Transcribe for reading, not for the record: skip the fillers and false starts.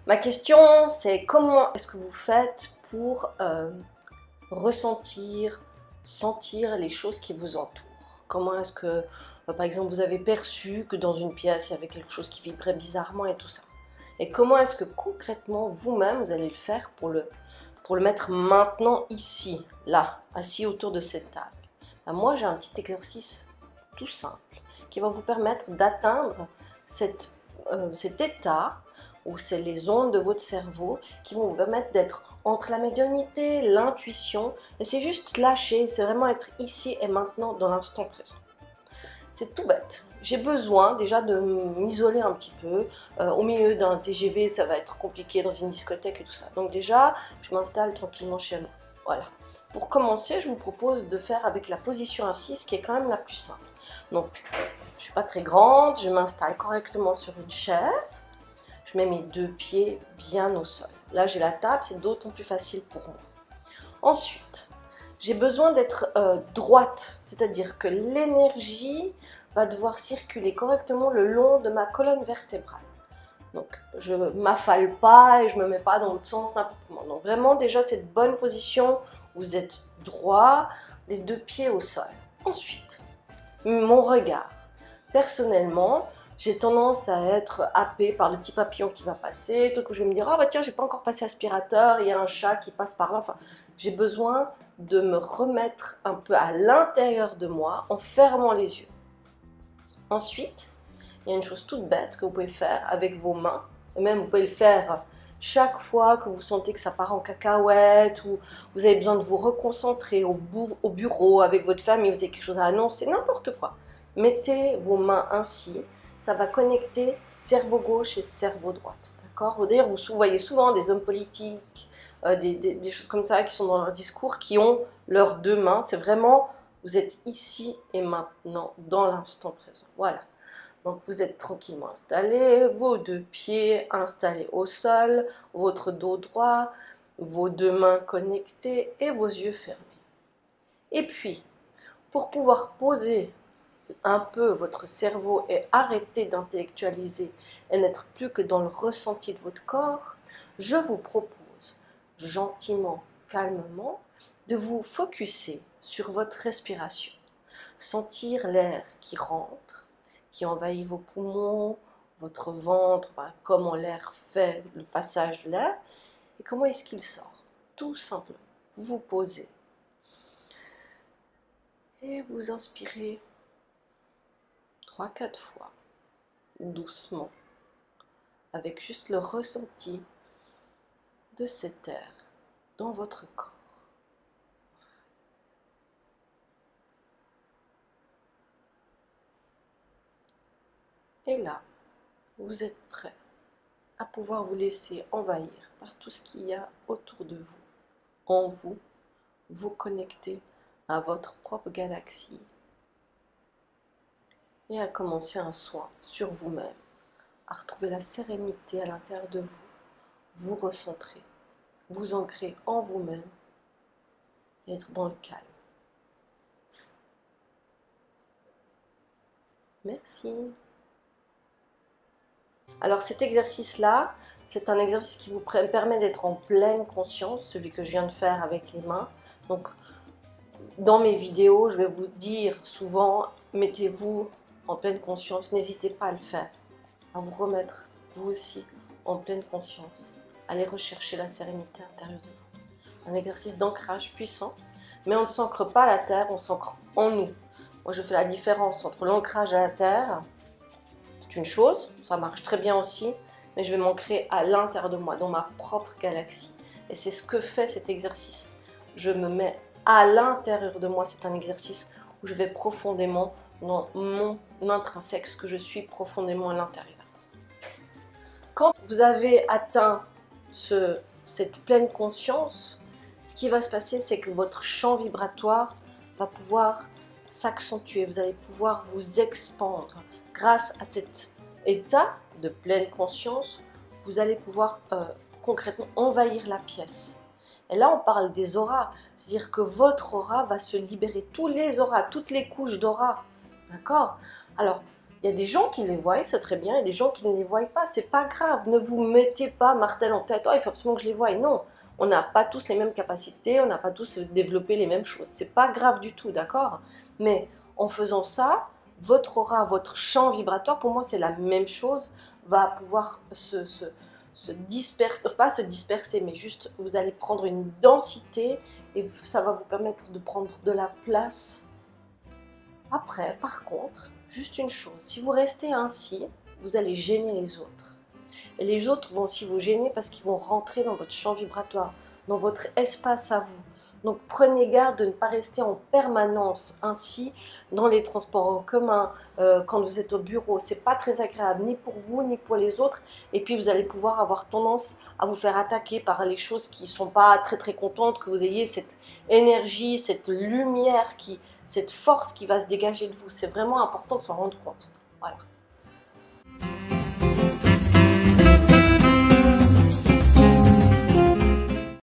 Ma question, c'est comment est-ce que vous faites pour ressentir, sentir les choses qui vous entourent? Comment est-ce que, par exemple, vous avez perçu que dans une pièce, il y avait quelque chose qui vibrait bizarrement et tout ça? Et comment est-ce que concrètement, vous-même, vous allez le faire pour le mettre maintenant, ici, là, assis autour de cette table? Ben, moi, j'ai un petit exercice tout simple qui va vous permettre d'atteindre cet état où c'est les ondes de votre cerveau qui vont vous permettre d'être entre la médiumnité, l'intuition, et c'est juste lâcher, c'est vraiment être ici et maintenant dans l'instant présent. C'est tout bête. J'ai besoin déjà de m'isoler un petit peu. Au milieu d'un TGV, ça va être compliqué dans une discothèque et tout ça. Donc déjà, je m'installe tranquillement chez moi. Voilà. Pour commencer, je vous propose de faire avec la position assise qui est quand même la plus simple. Donc, je ne suis pas très grande, je m'installe correctement sur une chaise. Je mets mes deux pieds bien au sol. Là, j'ai la table, c'est d'autant plus facile pour moi. Ensuite, j'ai besoin d'être droite, c'est-à-dire que l'énergie va devoir circuler correctement le long de ma colonne vertébrale. Donc, je ne m'affale pas et je ne me mets pas dans le sens n'importe comment. Donc, vraiment, déjà, cette bonne position, vous êtes droit, les deux pieds au sol. Ensuite, mon regard. Personnellement, j'ai tendance à être happée par le petit papillon qui va passer, tout que je vais me dire, ah bah tiens, j'ai pas encore passé aspirateur, il y a un chat qui passe par là. Enfin, j'ai besoin de me remettre un peu à l'intérieur de moi en fermant les yeux. Ensuite, il y a une chose toute bête que vous pouvez faire avec vos mains, et même vous pouvez le faire chaque fois que vous sentez que ça part en cacahuète ou vous avez besoin de vous reconcentrer au bureau avec votre famille, vous avez quelque chose à annoncer, n'importe quoi. Mettez vos mains ainsi, ça va connecter cerveau gauche et cerveau droite. D'accord? D'ailleurs, vous voyez souvent des hommes politiques, des choses comme ça qui sont dans leur discours, qui ont leurs deux mains. C'est vraiment, vous êtes ici et maintenant, dans l'instant présent. Voilà. Donc vous êtes tranquillement installé, vos deux pieds installés au sol, votre dos droit, vos deux mains connectées et vos yeux fermés. Et puis, pour pouvoir poser un peu votre cerveau et arrêter d'intellectualiser et n'être plus que dans le ressenti de votre corps, je vous propose gentiment, calmement, de vous focuser sur votre respiration. Sentir l'air qui rentre, qui envahit vos poumons, votre ventre, voilà, comment l'air fait le passage de l'air et comment est-ce qu'il sort. Tout simplement, vous vous posez et vous inspirez 3-4 fois, doucement, avec juste le ressenti de cet air dans votre corps. Et là, vous êtes prêt à pouvoir vous laisser envahir par tout ce qu'il y a autour de vous, en vous, vous connecter à votre propre galaxie et à commencer un soin sur vous-même, à retrouver la sérénité à l'intérieur de vous, vous recentrer, vous ancrer en vous-même et être dans le calme. Merci. Alors cet exercice-là, c'est un exercice qui vous permet d'être en pleine conscience, celui que je viens de faire avec les mains. Donc dans mes vidéos, je vais vous dire souvent, mettez-vous en pleine conscience, n'hésitez pas à le faire, à vous remettre vous aussi en pleine conscience. Allez rechercher la sérénité intérieure de vous. Un exercice d'ancrage puissant, mais on ne s'ancre pas à la terre, on s'ancre en nous. Moi je fais la différence entre l'ancrage à la terre, c'est une chose, ça marche très bien aussi, mais je vais m'ancrer à l'intérieur de moi, dans ma propre galaxie. Et c'est ce que fait cet exercice. Je me mets à l'intérieur de moi, c'est un exercice où je vais profondément dans mon intrinsèque, ce que je suis profondément à l'intérieur. Quand vous avez atteint cette pleine conscience, ce qui va se passer, c'est que votre champ vibratoire va pouvoir s'accentuer, vous allez pouvoir vous expandre. Grâce à cet état de pleine conscience, vous allez pouvoir concrètement envahir la pièce. Et là, on parle des auras, c'est-à-dire que votre aura va se libérer, tous les auras, toutes les couches d'aura, d'accord? Alors, Il y a des gens qui les voient, c'est très bien, et des gens qui ne les voient pas, c'est pas grave. Ne vous mettez pas martel en tête, oh, il faut absolument que je les voie. Non, on n'a pas tous les mêmes capacités, on n'a pas tous développé les mêmes choses. C'est pas grave du tout, d'accord? Mais en faisant ça, votre aura, votre champ vibratoire, pour moi, c'est la même chose, va pouvoir se disperser, pas se disperser, mais juste vous allez prendre une densité et ça va vous permettre de prendre de la place. Après, par contre, juste une chose, si vous restez ainsi, vous allez gêner les autres. Et les autres vont aussi vous gêner parce qu'ils vont rentrer dans votre champ vibratoire, dans votre espace à vous. Donc prenez garde de ne pas rester en permanence ainsi dans les transports en commun, quand vous êtes au bureau. C'est pas très agréable, ni pour vous, ni pour les autres. Et puis vous allez pouvoir avoir tendance à vous faire attaquer par les choses qui ne sont pas très très contentes, que vous ayez cette énergie, cette lumière, cette force qui va se dégager de vous. C'est vraiment important de s'en rendre compte. Voilà.